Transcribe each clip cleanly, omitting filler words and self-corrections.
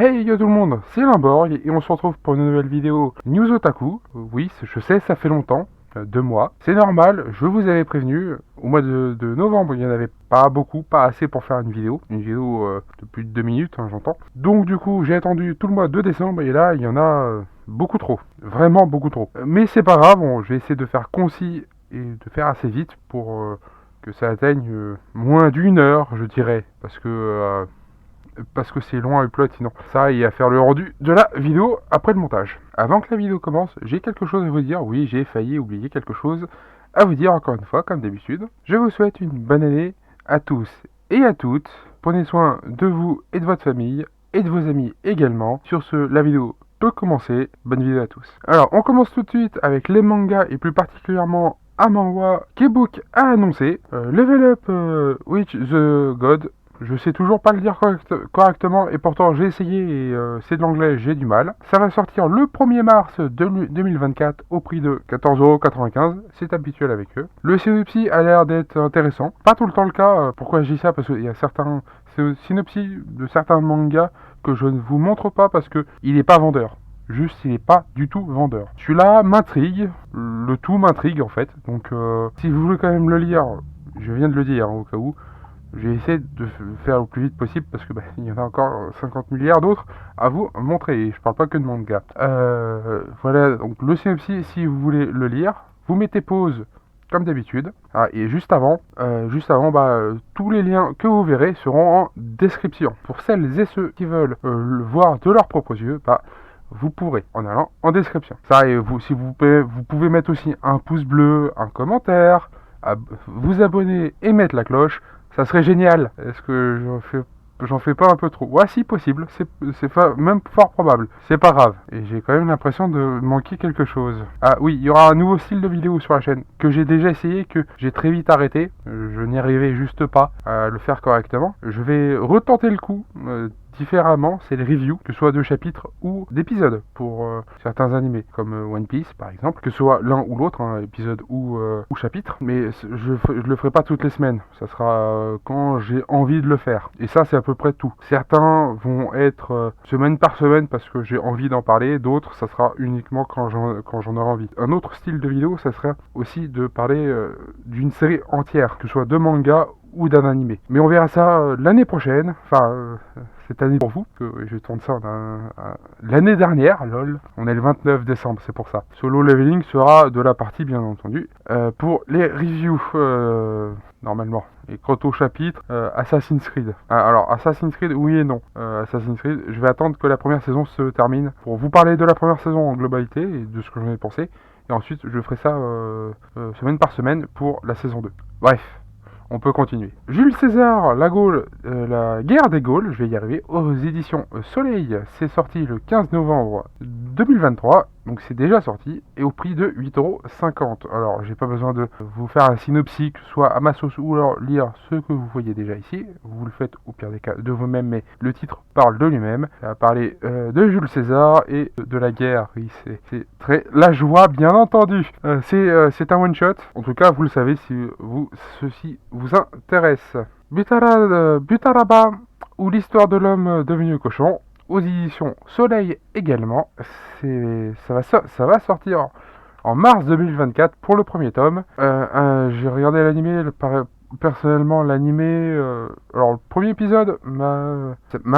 Hey yo tout le monde, c'est Limborg et on se retrouve pour une nouvelle vidéo News Otaku. Oui, je sais, ça fait longtemps, 2 mois. C'est normal, je vous avais prévenu, au mois de novembre, il n'y en avait pas beaucoup, pas assez pour faire une vidéo de plus de 2 minutes, hein, j'entends. Donc du coup, j'ai attendu tout le mois de décembre et là, il y en a beaucoup trop, vraiment beaucoup trop. Mais c'est pas grave, je vais essayer de faire concis et de faire assez vite pour que ça atteigne moins d'1 heure, je dirais, parce que c'est long à upload sinon. Ça et à faire le rendu de la vidéo après le montage. Avant que la vidéo commence, j'ai quelque chose à vous dire. Oui, j'ai failli oublier quelque chose à vous dire encore une fois, comme d'habitude. Je vous souhaite une bonne année à tous et à toutes. Prenez soin de vous et de votre famille et de vos amis également. Sur ce, la vidéo peut commencer. Bonne vidéo à tous. Alors, on commence tout de suite avec les mangas et plus particulièrement un manhwa qu'Ebook a annoncé. Level Up Witch the God. Je sais toujours pas le dire correctement et pourtant j'ai essayé et c'est de l'anglais, j'ai du mal. Ça va sortir le 1er mars 2024 au prix de 14,95€, c'est habituel avec eux. Le synopsis a l'air d'être intéressant, pas tout le temps le cas. Pourquoi je dis ça? Parce qu'il y a certains synopsis de certains mangas que je ne vous montre pas parce que il n'est pas vendeur. Juste, il n'est pas du tout vendeur. Celui-là m'intrigue, le tout m'intrigue en fait. Donc si vous voulez quand même le lire, je viens de le dire hein, au cas où, j'ai essayé de faire le plus vite possible parce que il y en a encore 50 milliards d'autres à vous montrer. Et je parle pas que de manga. Voilà, donc le synopsis, si vous voulez le lire, vous mettez pause comme d'habitude. Ah, et tous les liens que vous verrez seront en description. Pour celles et ceux qui veulent le voir de leurs propres yeux, vous pourrez en allant en description. Ça, et vous, si vous pouvez mettre aussi un pouce bleu, un commentaire, vous abonner et mettre la cloche. Ça serait génial. Est-ce que j'en fais pas un peu trop? Ouais, si possible. Même fort probable. C'est pas grave. Et j'ai quand même l'impression de manquer quelque chose. Ah oui, il y aura un nouveau style de vidéo sur la chaîne que j'ai déjà essayé, que j'ai très vite arrêté. Je n'y arrivais juste pas à le faire correctement. Je vais retenter le coup. Différemment, c'est les reviews, que ce soit de chapitres ou d'épisodes pour certains animés, comme One Piece par exemple, que ce soit l'un ou l'autre, hein, épisode ou chapitre, mais je le ferai pas toutes les semaines, ça sera quand j'ai envie de le faire, et ça c'est à peu près tout. Certains vont être semaine par semaine parce que j'ai envie d'en parler, d'autres ça sera uniquement quand j'en aurai envie. Un autre style de vidéo, ça serait aussi de parler d'une série entière, que ce soit de manga ou d'un animé. Mais on verra ça l'année prochaine, cette année pour vous, que je tourne ça l'année dernière, lol. On est le 29 décembre, c'est pour ça. Solo Leveling sera de la partie, bien entendu, pour les reviews, normalement. Et quant au chapitre, Assassin's Creed. Alors, Assassin's Creed, oui et non. Assassin's Creed, je vais attendre que la première saison se termine pour vous parler de la première saison en globalité et de ce que j'en ai pensé. Et ensuite, je ferai ça semaine par semaine pour la saison 2. Bref. On peut continuer. Jules César, la Gaule, la guerre des Gaules, je vais y arriver, aux éditions Soleil. C'est sorti le 15 novembre 2023, donc c'est déjà sorti, et au prix de 8,50€. Alors, j'ai pas besoin de vous faire un synopsis, que ce soit à ma sauce ou alors lire ce que vous voyez déjà ici. Vous le faites au pire des cas de vous-même, mais le titre parle de lui-même. Ça va parler de Jules César et de la guerre. Oui, c'est très la joie, bien entendu. C'est un one-shot. En tout cas, vous le savez si ceci vous intéresse. Butaraba, ou l'histoire de l'homme devenu cochon, aux éditions Soleil également. Ça va sortir en mars 2024 pour le premier tome. J'ai regardé l'animé, personnellement l'animé, alors le premier épisode m'a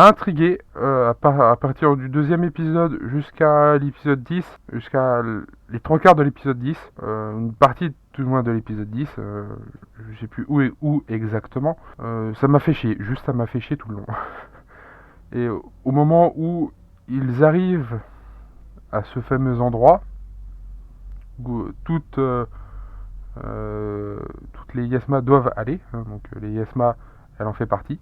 intrigué, à partir du deuxième épisode jusqu'à l'épisode 10, jusqu'à les 3 quarts de l'épisode 10, une partie tout au moins de l'épisode 10, je sais plus où exactement, ça m'a fait chier, juste ça m'a fait chier tout le long. Et au moment où ils arrivent à ce fameux endroit, où toutes les Yesma doivent aller, hein, donc les Yesma, elle en fait partie.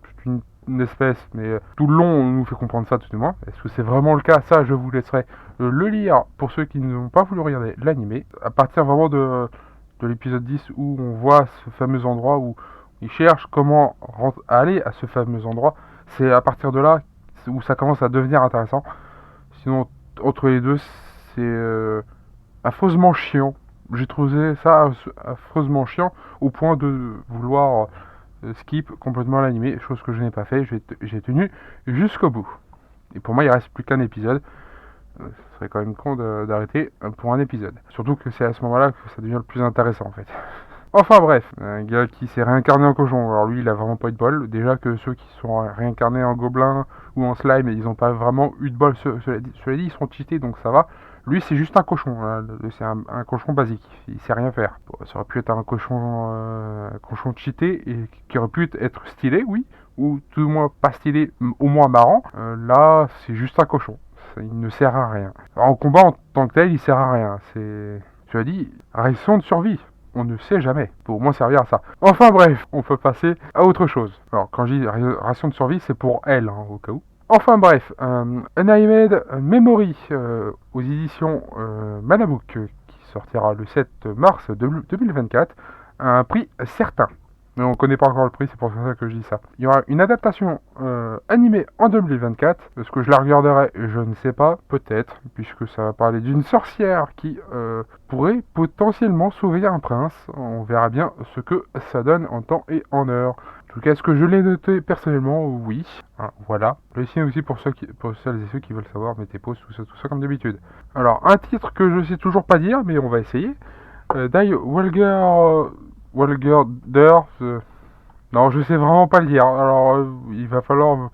C'est une espèce, mais tout le long on nous fait comprendre ça tout du moins. Est-ce que c'est vraiment le cas? Ça, je vous laisserai le lire pour ceux qui n'ont pas voulu regarder l'animé. À partir vraiment de l'épisode 10 où on voit ce fameux endroit où ils cherchent comment aller à ce fameux endroit, c'est à partir de là où ça commence à devenir intéressant. Sinon, entre les deux, c'est affreusement chiant. J'ai trouvé ça affreusement chiant au point de vouloir skip complètement l'animé, chose que je n'ai pas fait, j'ai tenu jusqu'au bout. Et pour moi, il reste plus qu'un épisode. Ce serait quand même con d'arrêter pour un épisode. Surtout que c'est à ce moment-là que ça devient le plus intéressant en fait. Enfin bref, un gars qui s'est réincarné en cochon. Alors lui, il a vraiment pas eu de bol. Déjà que ceux qui sont réincarnés en gobelin ou en slime, ils ont pas vraiment eu de bol. Cela dit, ils sont cheatés, donc ça va. Lui, c'est juste un cochon. Hein. C'est un cochon basique. Il sait rien faire. Bon, ça aurait pu être un cochon cheaté et qui aurait pu être stylé, oui, ou tout du moins pas stylé, au moins marrant. Là, c'est juste un cochon. Il ne sert à rien. Alors, en combat en tant que tel, il sert à rien. C'est, tu as dit, ration de survie. On ne sait jamais. Pour au moins servir à ça. Enfin bref, on peut passer à autre chose. Alors quand je dis ration de survie, c'est pour elle, hein, au cas où. Enfin bref, Unnamed Memory aux éditions Manabook qui sortira le 7 mars 2024 à un prix certain. Mais on ne connaît pas encore le prix, c'est pour ça que je dis ça. Il y aura une adaptation animée en 2024. Est-ce que je la regarderai? Je ne sais pas, peut-être, puisque ça va parler d'une sorcière qui pourrait potentiellement sauver un prince. On verra bien ce que ça donne en temps et en heure. En tout cas, est-ce que je l'ai noté personnellement? Oui. Hein, voilà. Le signe aussi pour celles et ceux qui veulent savoir, mettez pause, tout ça comme d'habitude. Alors, un titre que je sais toujours pas dire, mais on va essayer. Die Walger non, je sais vraiment pas le lire. Alors, il va falloir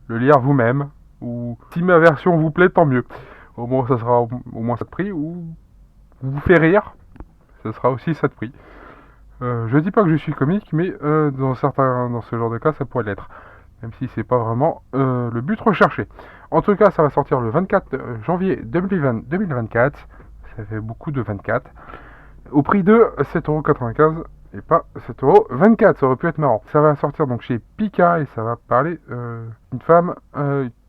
le lire vous-même. Ou si ma version vous plaît, tant mieux. Au moins, ça sera au moins ça de prix. Ou vous fait rire, ça sera aussi ça de prix. Je dis pas que je suis comique, mais dans ce genre de cas, ça pourrait l'être. Même si c'est pas vraiment le but recherché. En tout cas, ça va sortir le 24 janvier 2024. Ça fait beaucoup de 24. Au prix de 7,95€ et pas 7,24€. Ça aurait pu être marrant. Ça va sortir donc chez Pika et ça va parler d'une femme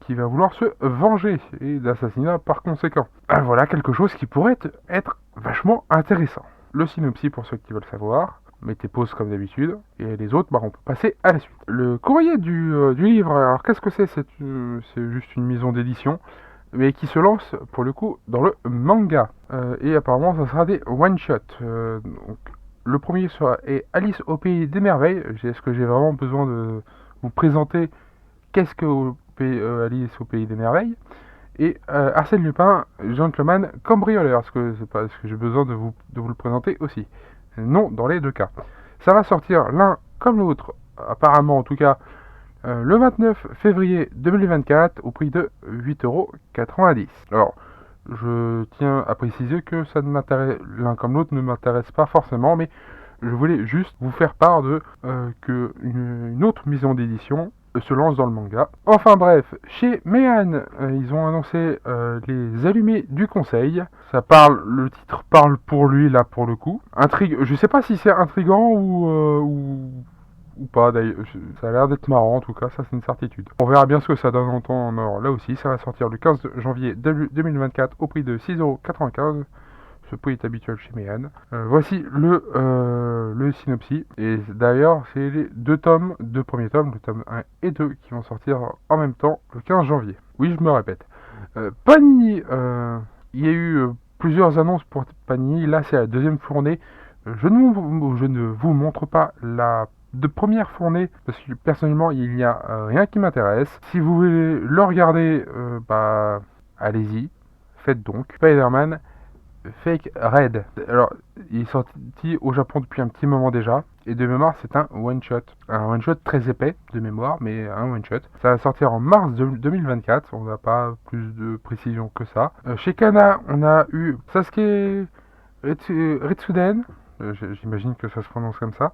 qui va vouloir se venger et d'assassinat par conséquent. Voilà quelque chose qui pourrait être vachement intéressant. Le synopsis pour ceux qui veulent savoir. Mettez pause comme d'habitude. Et les autres, on peut passer à la suite. Le courrier du livre, alors qu'est-ce que c'est? C'est juste une maison d'édition, mais qui se lance pour le coup dans le manga. Et apparemment, ça sera des one-shot. Donc, le premier est Alice au pays des merveilles. Est-ce que j'ai vraiment besoin de vous présenter qu'est-ce que Alice au pays des merveilles? Et Arsène Lupin, gentleman cambrioleur. Est-ce que j'ai besoin de vous le présenter aussi? Non, dans les deux cas. Ça va sortir l'un comme l'autre, apparemment en tout cas, le 29 février 2024 au prix de 8,90€. Alors, je tiens à préciser que ça ne m'intéresse, l'un comme l'autre ne m'intéresse pas forcément, mais je voulais juste vous faire part de que une autre maison d'édition se lance dans le manga. Enfin bref, chez Meian, ils ont annoncé les allumés du conseil. Ça parle, le titre parle pour lui là pour le coup. Je sais pas si c'est intriguant ou pas d'ailleurs. Ça a l'air d'être marrant en tout cas, ça c'est une certitude. On verra bien ce que ça donne en temps en heure. Là aussi, ça va sortir le 15 janvier 2024 au prix de 6,95€. Ce prix est habituel chez Meian. Voici le synopsis. Et d'ailleurs, c'est les deux premiers tomes, le tome 1 et 2, qui vont sortir en même temps le 15 janvier. Oui, je me répète. Panini, il y a eu plusieurs annonces pour Panini. Là, c'est la deuxième fournée. Je ne vous montre pas la première fournée parce que personnellement, il n'y a rien qui m'intéresse. Si vous voulez le regarder, allez-y. Faites donc. Spider-Man Fake Red. Alors, il est sorti au Japon depuis un petit moment déjà. Et de mémoire, c'est un one-shot. Un one-shot très épais de mémoire, mais un one-shot. Ça va sortir en mars 2024. On n'a pas plus de précision que ça. Chez Kana, on a eu Sasuke Retsuden. J'imagine que ça se prononce comme ça.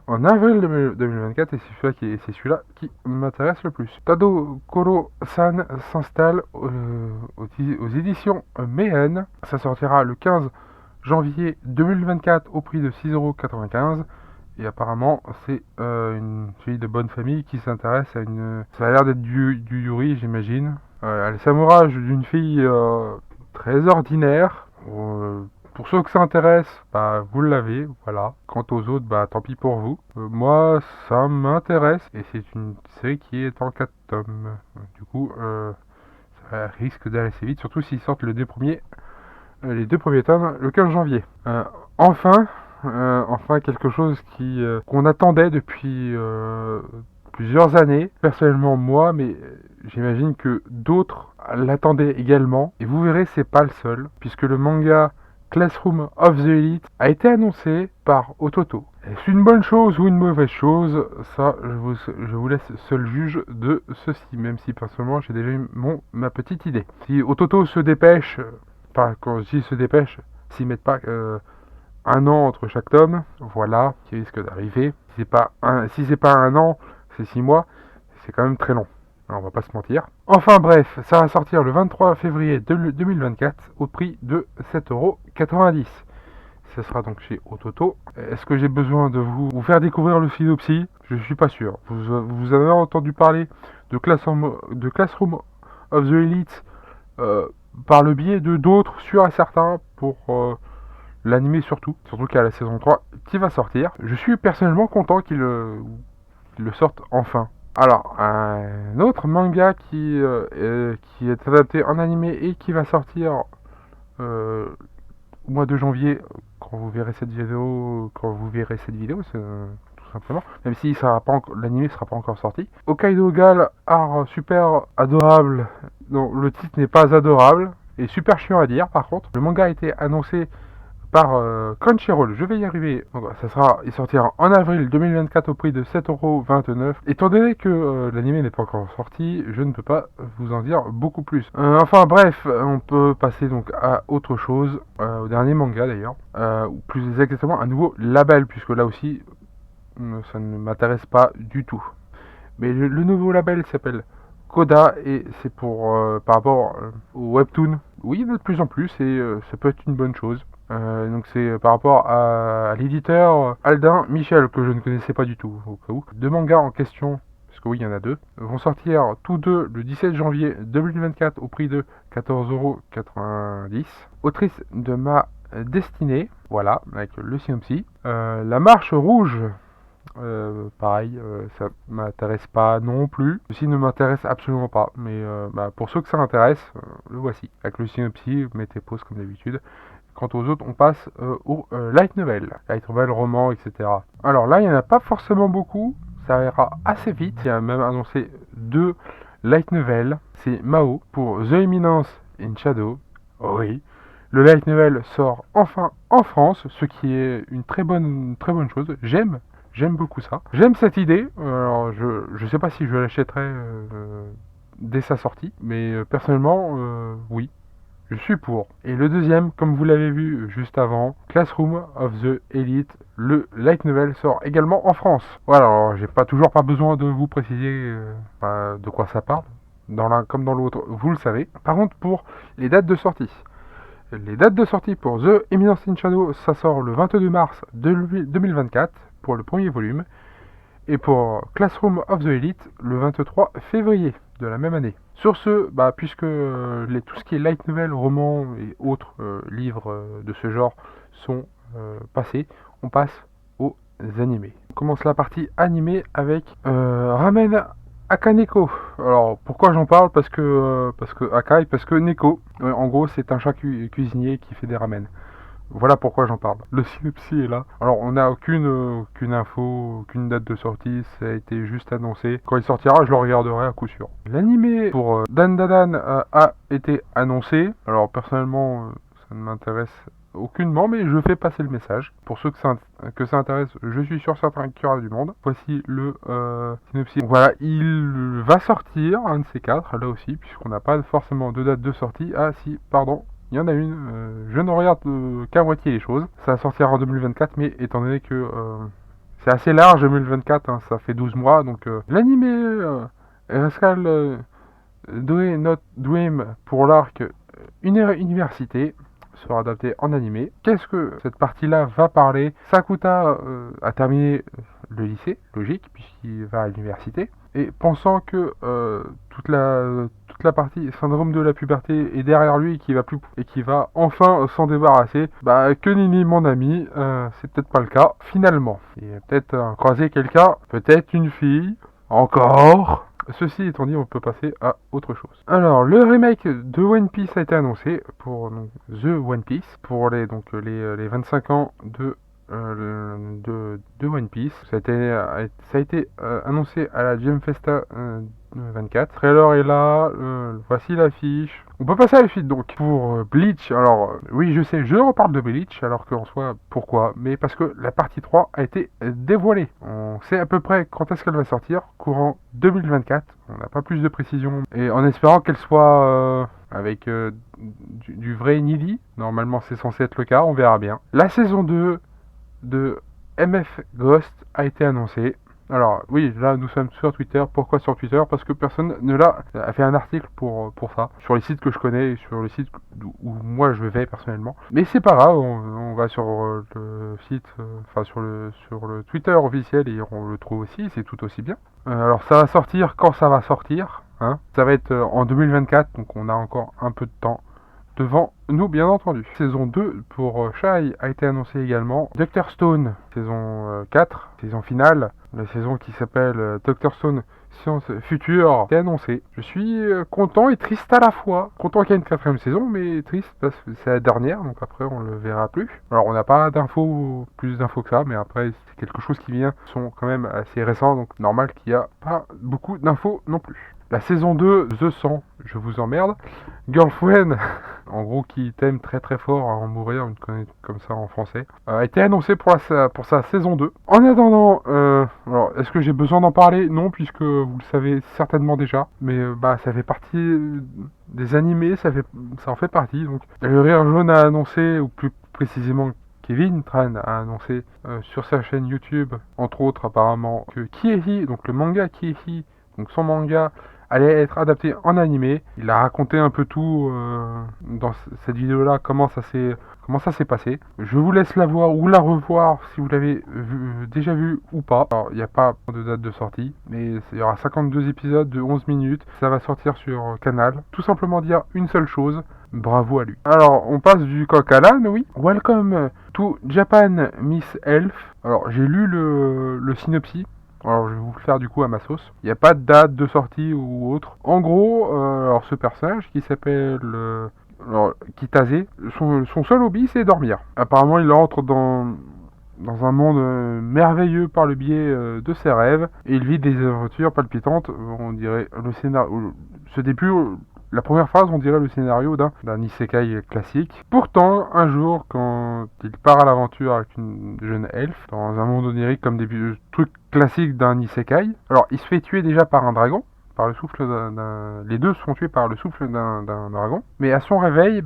En avril 2024, et c'est celui-là qui m'intéresse le plus. Tado Koro-san s'installe aux éditions Meian. Ça sortira le 15 janvier 2024 au prix de 6,95€. Et apparemment, c'est une fille de bonne famille qui s'intéresse à une... Ça a l'air d'être du Yuri, j'imagine. Elle s'amourage d'une fille très ordinaire. Pour ceux que ça intéresse, vous l'avez, voilà. Quant aux autres, tant pis pour vous. Moi, ça m'intéresse, et c'est une série qui est en 4 tomes. Du coup, ça risque d'aller assez vite, surtout s'ils sortent les deux premiers tomes le 15 janvier. Enfin, enfin quelque chose qu'on attendait depuis plusieurs années. Personnellement moi, mais j'imagine que d'autres l'attendaient également. Et vous verrez, c'est pas le seul, puisque le manga Classroom of the Elite a été annoncé par Ototo. Est-ce une bonne chose ou une mauvaise chose? Ça, je vous laisse seul juge de ceci, même si personnellement j'ai déjà eu ma petite idée. Si Ototo se dépêche, enfin quand je dis se dépêche, s'ils mettent pas un an entre chaque tome, voilà, qui risque d'arriver. Si c'est pas un an, c'est 6 mois, c'est quand même très long. Alors, on va pas se mentir. Enfin bref, ça va sortir le 23 février 2024 au prix de 7,90 €. Ce sera donc chez Ototo. Est-ce que j'ai besoin de vous faire découvrir le synopsis? Je suis pas sûr. Vous avez entendu parler de Classroom of the Elite euh, par le biais de d'autres, sûrs et certains, pour l'anime surtout qu'il y a la saison 3 qui va sortir. Je suis personnellement content qu'il le sorte enfin. Alors, un autre manga qui est adapté en animé et qui va sortir au mois de janvier, quand vous verrez cette vidéo, c'est tout simplement, même si l'anime ne sera pas encore sorti. Hokkaido Gal, art super adorable. Non, le titre n'est pas adorable et super chiant à dire. Par contre, le manga a été annoncé par Crunchyroll, je vais y arriver. Donc, il sortira en avril 2024 au prix de 7,29 €. Étant donné que l'anime n'est pas encore sorti, je ne peux pas vous en dire beaucoup plus. Enfin bref, on peut passer donc à autre chose, au dernier manga d'ailleurs, ou plus exactement un nouveau label, puisque là aussi, ça ne m'intéresse pas du tout. Mais le nouveau label s'appelle Coda et c'est par rapport au webtoon. Oui, il y en a de plus en plus et ça peut être une bonne chose. Donc c'est par rapport à l'éditeur Aldin Michel, que je ne connaissais pas du tout au cas où. Deux mangas en question, parce que oui il y en a deux, vont sortir tous deux le 17 janvier 2024 au prix de 14,90 €. Autrice de ma destinée, voilà, avec le synopsis. La marche rouge, pareil, ça m'intéresse pas non plus. Ceci ne m'intéresse absolument pas, mais pour ceux que ça intéresse, le voici. Avec le synopsis, mettez pause comme d'habitude. Quant aux autres, on passe au light novel, roman, etc. Alors là, il n'y en a pas forcément beaucoup, ça ira assez vite. Il y a même annoncé 2 light novels. C'est Mao pour The Eminence in Shadow. Oh oui, le light novel sort enfin en France, ce qui est une très bonne chose. J'aime beaucoup ça. J'aime cette idée. Alors, je sais pas si je l'achèterai dès sa sortie, mais personnellement, oui. Je suis pour. Et le deuxième, comme vous l'avez vu juste avant, Classroom of the Elite, le light novel sort également en France. Voilà, alors j'ai toujours pas besoin de vous préciser de quoi ça parle. Dans l'un comme dans l'autre, vous le savez. Par contre, pour les dates de sortie. Les dates de sortie pour The Eminence in Shadow, ça sort le 22 mars 2024 pour le premier volume. Et pour Classroom of the Elite, le 23 février de la même année. Sur ce, puisque tout ce qui est light novel, roman et autres livres de ce genre sont passés, on passe aux animés. On commence la partie animée avec Ramen Akaneko. Alors pourquoi j'en parle? Parce que Akai, parce que Neko, en gros c'est un chat cuisinier qui fait des ramen. Voilà pourquoi j'en parle. Le synopsis est là. Alors, on n'a aucune info, aucune date de sortie. Ça a été juste annoncé. Quand il sortira, je le regarderai à coup sûr. L'animé pour Dan Dadan a été annoncé. Alors, personnellement, ça ne m'intéresse aucunement, mais je fais passer le message. Pour ceux que ça intéresse, je suis sûr certain qu'il y aura du monde. Voici le synopsis. Donc, voilà, il va sortir, un de ces quatre, là aussi, puisqu'on n'a pas forcément de date de sortie. Ah si, pardon. Il y en a une, je ne regarde qu'à moitié les choses. Ça sortira en 2024, mais étant donné que c'est assez large 2024, hein, ça fait 12 mois, donc l'animé Rascal Doe Not Dream pour l'arc université sera adapté en animé. Qu'est-ce que cette partie-là va parler? Sakuta a terminé le lycée, logique, puisqu'il va à l'université. Et pensant que toute la partie syndrome de la puberté est derrière lui et qui va enfin s'en débarrasser, que nini mon ami, c'est peut-être pas le cas finalement. Il a peut-être croisé quelqu'un, peut-être une fille, encore. Ceci étant dit, on peut passer à autre chose. Alors, le remake de One Piece a été annoncé pour The One Piece, pour les 25 ans de de One Piece. Ça a été annoncé à la Gem Festa 24. Le trailer est là, voici l'affiche. On peut passer à la suite donc. Pour Bleach, alors oui je sais, je reparle de Bleach, alors qu'en soi, pourquoi? Mais parce que la partie 3 a été dévoilée. On sait à peu près quand est-ce qu'elle va sortir, courant 2024. On n'a pas plus de précision. Et en espérant qu'elle soit avec du vrai Nidhi. Normalement c'est censé être le cas, on verra bien. La saison 2 de MF Ghost a été annoncée. Alors oui, là nous sommes sur Twitter. Pourquoi sur Twitter? Parce que personne ne a fait un article pour ça. Sur les sites que je connais et sur les sites où moi je vais personnellement. Mais c'est pas grave, on va sur le site, enfin sur le Twitter officiel et on le trouve aussi, c'est tout aussi bien. Alors ça va sortir quand ça va sortir. Hein. Ça va être en 2024, donc on a encore un peu de temps devant nous, bien entendu. Saison 2 pour Shai a été annoncée également. Dr Stone, saison 4, saison finale. La saison qui s'appelle Dr Stone Science Future est annoncée. Je suis content et triste à la fois. Content qu'il y ait une quatrième saison, mais triste parce que c'est la dernière, donc après on le verra plus. Alors on n'a pas plus d'infos que ça, mais après c'est quelque chose qui vient, sont quand même assez récents, donc normal qu'il n'y a pas beaucoup d'infos non plus. La saison 2, The 100, je vous emmerde. Girlfriend, en gros qui t'aime très très fort à en mourir, on connaît comme ça en français, a été annoncé pour sa saison 2. En attendant, alors est-ce que j'ai besoin d'en parler? Non, puisque vous le savez certainement déjà, mais ça fait partie des animés, ça en fait partie. Donc le Rire Jaune a annoncé, ou plus précisément Kevin Tran a annoncé sur sa chaîne YouTube, entre autres apparemment, que Kiehi, donc le manga Kiehi, donc son manga allait être adapté en animé. Il a raconté un peu tout dans cette vidéo-là, comment ça s'est passé. Je vous laisse la voir ou la revoir si vous l'avez déjà vu ou pas. Alors, il n'y a pas de date de sortie, mais il y aura 52 épisodes de 11 minutes. Ça va sortir sur Canal. Tout simplement dire une seule chose. Bravo à lui. Alors, on passe du coq à l'âne, oui. Welcome to Japan, Miss Elf. Alors, j'ai lu le synopsis. Alors je vais vous le faire du coup à ma sauce. Il n'y a pas de date de sortie ou autre. En gros, alors ce personnage qui s'appelle Kitase, son seul hobby c'est dormir. Apparemment il entre dans un monde merveilleux par le biais de ses rêves et il vit des aventures palpitantes. On dirait le scénario. Ce début, la première phrase, on dirait le scénario d'un isekai classique. Pourtant, un jour, quand il part à l'aventure avec une jeune elfe, dans un monde onirique comme des trucs classiques d'un isekai, alors il se fait tuer déjà par un dragon, par le souffle les deux sont tués par le souffle d'un dragon, mais à son réveil,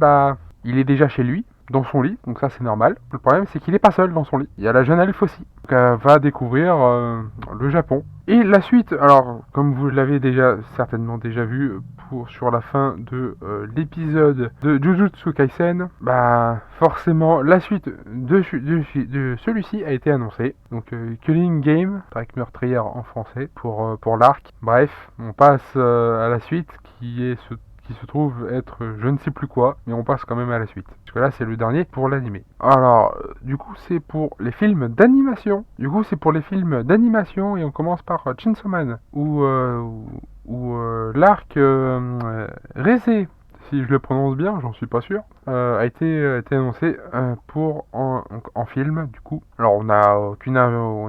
il est déjà chez lui, dans son lit, donc ça c'est normal. Le problème c'est qu'il n'est pas seul dans son lit, il y a la jeune elfe aussi. Donc elle va découvrir le Japon. Et la suite, alors comme vous l'avez certainement déjà vu sur la fin de l'épisode de Jujutsu Kaisen, forcément la suite de celui-ci a été annoncée. Donc Killing Game, traque meurtrière en français pour l'arc. Bref, on passe à la suite qui se trouve être je ne sais plus quoi, mais on passe quand même à la suite. Parce que là, c'est le dernier pour l'animé. Alors, du coup, c'est pour les films d'animation. Et on commence par Chainsaw Man, où l'arc Reze, si je le prononce bien, j'en suis pas sûr, a été annoncé en film, du coup. Alors, on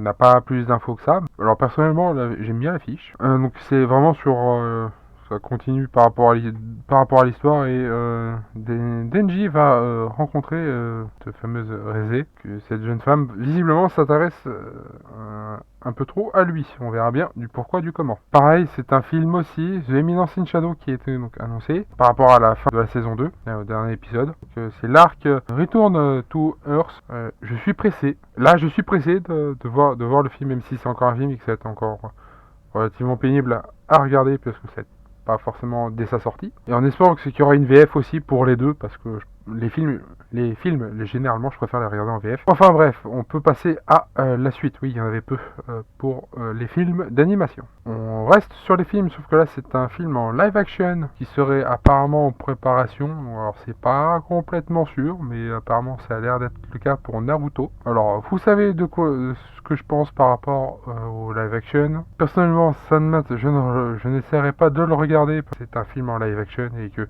n'a pas plus d'infos que ça. Alors, personnellement, j'aime bien l'affiche. Donc, c'est vraiment sur... ça continue par rapport à l'histoire et Denji va rencontrer cette fameuse Reze, que cette jeune femme visiblement s'intéresse un peu trop à lui. On verra bien du pourquoi, du comment. Pareil, c'est un film aussi, The Eminence in Shadow, qui a été donc annoncé par rapport à la fin de la saison 2, au dernier épisode. C'est l'arc Return to Earth. Je suis pressé. Là, je suis pressé de voir le film, même si c'est encore un film et que ça va être encore relativement pénible à regarder parce que c'est pas forcément dès sa sortie. Et en espérant qu'il y aura une VF aussi pour les deux, parce que les films, généralement, je préfère les regarder en VF. Enfin bref, on peut passer à la suite. Oui, il y en avait peu pour les films d'animation. On reste sur les films, sauf que là, c'est un film en live action qui serait apparemment en préparation. Alors, c'est pas complètement sûr, mais apparemment, ça a l'air d'être le cas pour Naruto. Alors, vous savez ce que je pense par rapport au live action. Personnellement, Sandman, je n'essaierai pas de le regarder parce que c'est un film en live action et que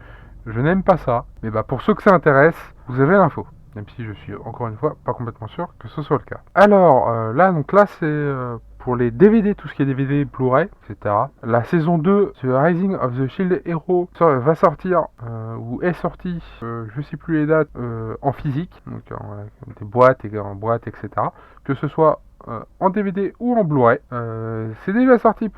je n'aime pas ça. Mais pour ceux que ça intéresse, vous avez l'info. même si je suis encore une fois pas complètement sûr que ce soit le cas. Alors là c'est pour les DVD, tout ce qui est DVD, Blu-ray, etc. La saison 2 The Rising of the Shield Hero va sortir, ou est sortie, je sais plus les dates, en physique, donc des boîtes, en boîte, etc. Que ce soit en DVD ou en Blu-ray. C'est déjà sorti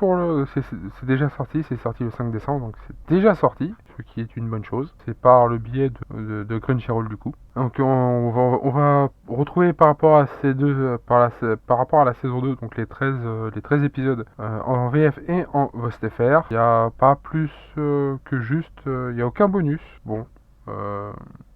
c'est déjà sorti, c'est sorti le 5 décembre, donc c'est déjà sorti, ce qui est une bonne chose. C'est par le biais de Crunchyroll du coup. Donc on va retrouver par rapport à ces deux, par rapport à la saison 2, donc les 13 épisodes en VF et en VOSTFR. Il n'y a pas plus que juste, il n'y a aucun bonus. Bon,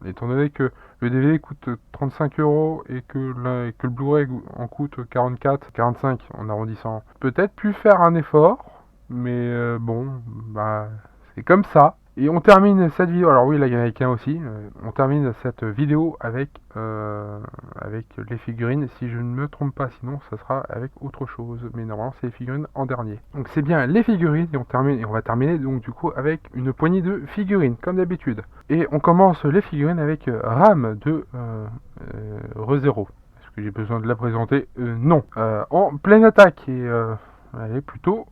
étant donné que le DVD coûte 35 € et que le Blu-ray en coûte 44, 45 en arrondissant. Peut-être pu faire un effort, mais bon, bah c'est comme ça. Et on termine cette vidéo, alors oui là il y en a qu'un aussi, on termine cette vidéo avec les figurines, si je ne me trompe pas, sinon ça sera avec autre chose, mais normalement c'est les figurines en dernier. Donc c'est bien les figurines, et on va terminer donc du coup avec une poignée de figurines, comme d'habitude. Et on commence les figurines avec Ram de ReZero. Est-ce que j'ai besoin de la présenter? Non. En pleine attaque, et elle est plutôt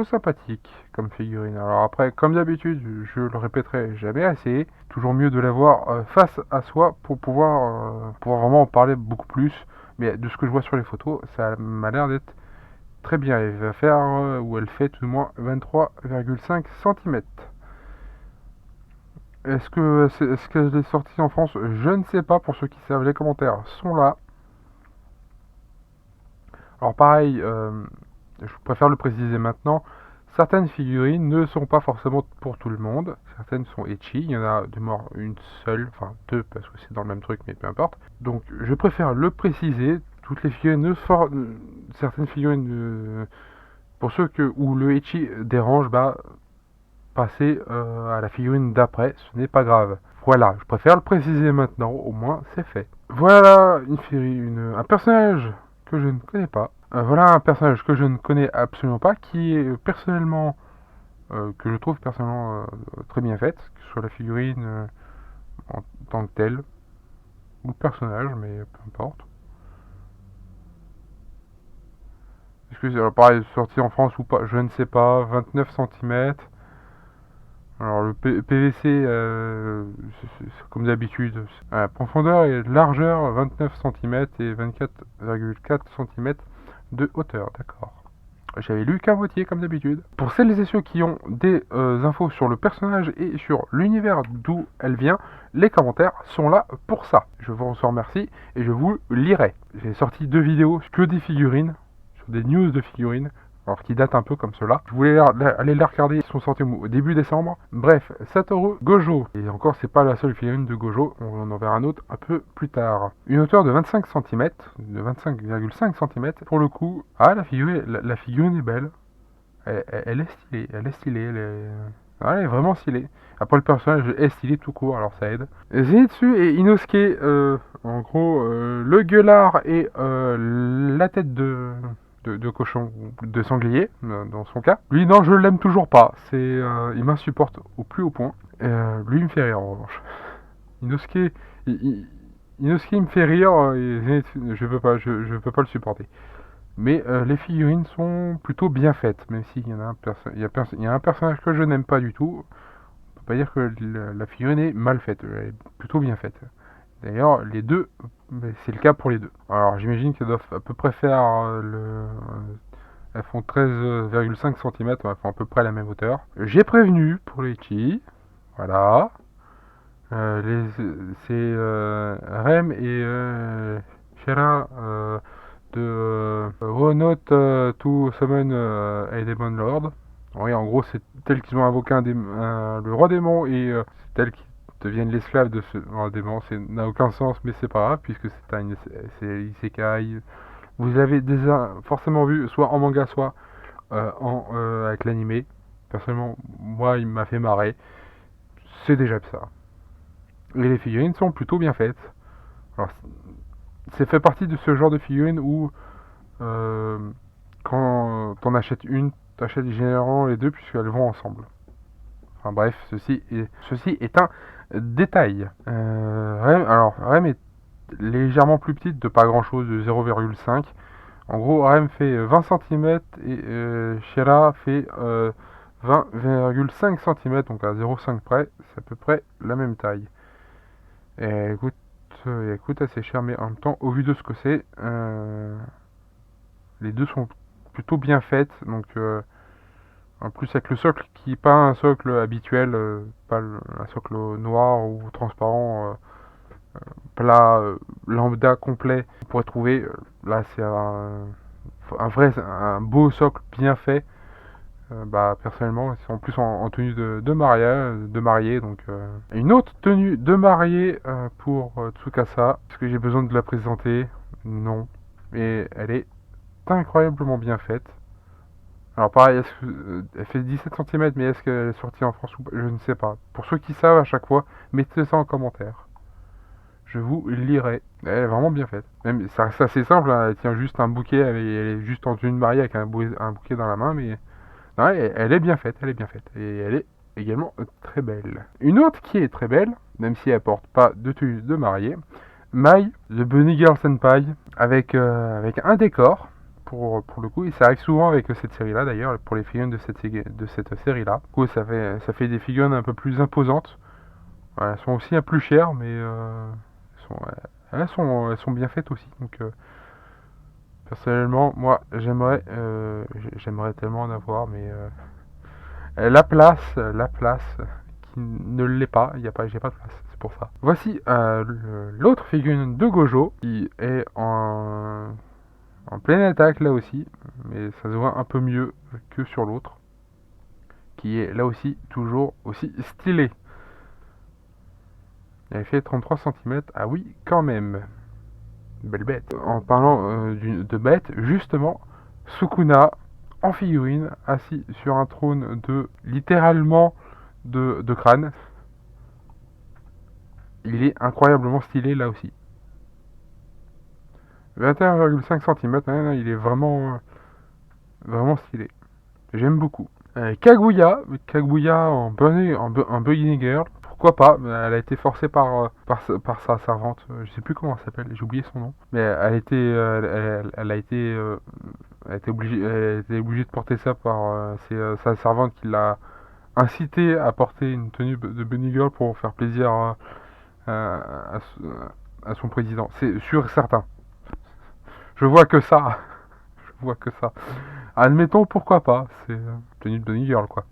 sympathique comme figurine. Alors après, comme d'habitude, je le répéterai jamais assez. Toujours mieux de l'avoir face à soi pour pouvoir vraiment en parler beaucoup plus. Mais de ce que je vois sur les photos, ça m'a l'air d'être très bien. Elle va faire, ou elle fait tout du moins 23,5 cm. Est-ce qu'elle est sortie en France? Je ne sais pas. Pour ceux qui savent, les commentaires sont là. Alors pareil, je préfère le préciser maintenant, certaines figurines ne sont pas forcément pour tout le monde. Certaines sont ecchi, il y en a de mort une seule, enfin deux parce que c'est dans le même truc, mais peu importe. Donc je préfère le préciser, toutes les figurines certaines figurines, pour ceux où le ecchi dérange, bah passez à la figurine d'après, ce n'est pas grave. Voilà, je préfère le préciser maintenant, au moins c'est fait. Voilà un personnage que je ne connais pas. Voilà un personnage que je ne connais absolument pas, qui est personnellement, que je trouve personnellement très bien faite, que ce soit la figurine en tant que telle, ou le personnage, mais peu importe. Est-ce que c'est pareil, sorti en France ou pas? Je ne sais pas, 29 cm. Alors le PVC, comme d'habitude, profondeur et largeur 29 cm et 24,4 cm de hauteur, d'accord. J'avais lu qu'à moitié comme d'habitude. Pour celles et ceux qui ont des infos sur le personnage et sur l'univers d'où elle vient, les commentaires sont là pour ça. Je vous en remercie et je vous lirai. J'ai sorti 2 vidéos que des figurines, sur des news de figurines, alors qui datent un peu comme cela. Je voulais aller les regarder, ils sont sortis au début décembre. Bref, Satoru Gojo. Et encore, c'est pas la seule figurine de Gojo, on en verra un autre un peu plus tard. Une hauteur de 25 cm, de 25,5 cm. Pour le coup, la figurine est belle. Elle est stylée, elle est vraiment stylée. Après, le personnage est stylé tout court, alors ça aide. Zenitsu et Inosuke, en gros, le gueulard et la tête de cochon, de sanglier, dans son cas. Lui, non, je l'aime toujours pas. Il m'insupporte au plus haut point. Lui, il me fait rire, en revanche. Inosuke, Inosuke, il me fait rire, et je peux pas le supporter. Mais les figurines sont plutôt bien faites, même s'il y en a il y a un personnage que je n'aime pas du tout. On peut pas dire que la figurine est mal faite, elle est plutôt bien faite. D'ailleurs, les deux, c'est le cas pour les deux. Alors j'imagine qu'elles doivent à peu près faire elles font 13,5 cm, elles font à peu près la même hauteur. J'ai prévenu pour les chi, voilà. C'est Rem et Shera de Ronote to Summon a Demon Lord. Oui, en gros, c'est tel qu'ils ont invoqué le roi démon et c'est tel qu'ils deviennent l'esclave de ce roi démon. Ça n'a aucun sens, mais c'est pas grave puisque c'est Isekai. Vous avez déjà forcément vu, soit en manga, soit avec l'animé. Personnellement, moi, il m'a fait marrer. C'est déjà ça. Et les figurines sont plutôt bien faites. Alors, c'est fait partie de ce genre de figurines où quand t'en achètes une, t'achètes généralement les deux puisqu'elles vont ensemble. Enfin bref, ceci est un détail. Rem est légèrement plus petite, de pas grand chose, de 0,5. En gros, Rem fait 20 cm et Sheila fait 20,5 cm, donc à 0,5 près, c'est à peu près la même taille. Et elle coûte assez cher, mais en même temps, au vu de ce que c'est, les deux sont plutôt bien faites, donc en plus avec le socle qui n'est pas un socle habituel, pas un socle noir ou transparent, plat, lambda complet, vous pourrez trouver, là c'est un beau socle bien fait. Personnellement, ils sont en plus en tenue de mariée, donc une autre tenue de mariée pour Tsukasa. Est-ce que j'ai besoin de la présenter? Non, mais elle est incroyablement bien faite. Alors pareil, elle fait 17 cm, mais est-ce qu'elle est sortie en France ou pas? Je ne sais pas. Pour ceux qui savent à chaque fois, mettez ça en commentaire. Je vous lirai. Elle est vraiment bien faite. Même, ça reste assez simple, hein. Elle tient juste un bouquet, elle est juste en tenue de mariée avec un bouquet dans la main, mais non, elle est bien faite, elle est bien faite. Et elle est également très belle. Une autre qui est très belle, même si elle porte pas de tenue de mariée, Mai de Bunny Girl Senpai, avec un décor, pour le coup, et ça arrive souvent avec cette série-là d'ailleurs, pour les figurines de cette série-là. Du coup, ça fait des figurines un peu plus imposantes. Ouais, elles sont aussi un plus chères, mais elles sont bien faites aussi. Donc, personnellement, moi, j'aimerais tellement en avoir, mais la place qui ne l'est pas, j'ai pas de place, c'est pour ça. Voici l'autre figurine de Gojo qui est en pleine attaque là aussi, mais ça se voit un peu mieux que sur l'autre, qui est là aussi toujours aussi stylé. Elle fait 33 cm, ah oui, quand même. Belle bête. En parlant de bête, justement, Sukuna en figurine, assis sur un trône littéralement de crâne. Il est incroyablement stylé là aussi. 21,5 cm, il est vraiment stylé. J'aime beaucoup. Kaguya en Bunny Girl. Pourquoi pas? Elle a été forcée par sa servante. Je sais plus comment elle s'appelle. J'ai oublié son nom. Mais elle a été obligée de porter ça par sa servante qui l'a incité à porter une tenue de Bunny Girl pour faire plaisir à son président. C'est sûr et certain. Je vois que ça. Je vois que ça. Admettons, pourquoi pas. C'est tenue de Bunny Girl, quoi.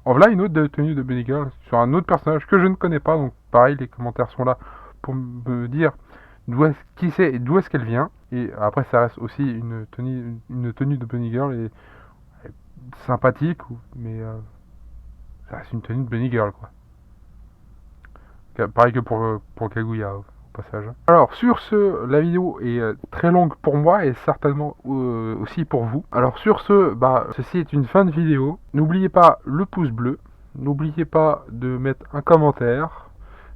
En voilà une autre tenue de Bunny Girl sur un autre personnage que je ne connais pas. Donc, pareil, les commentaires sont là pour me dire qui c'est et d'où est-ce qu'elle vient. Et après, ça reste aussi une tenue de Bunny Girl et sympathique, mais ça reste une tenue de Bunny Girl, quoi. Pareil que pour Kaguya, au passage. Alors, sur ce, la vidéo est très longue pour moi et certainement aussi pour vous. Alors, sur ce, ceci est une fin de vidéo. N'oubliez pas le pouce bleu. N'oubliez pas de mettre un commentaire.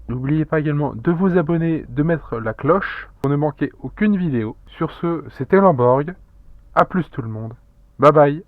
N'oubliez pas également de vous abonner, de mettre la cloche pour ne manquer aucune vidéo. Sur ce, c'était Lamborg. A plus tout le monde. Bye bye.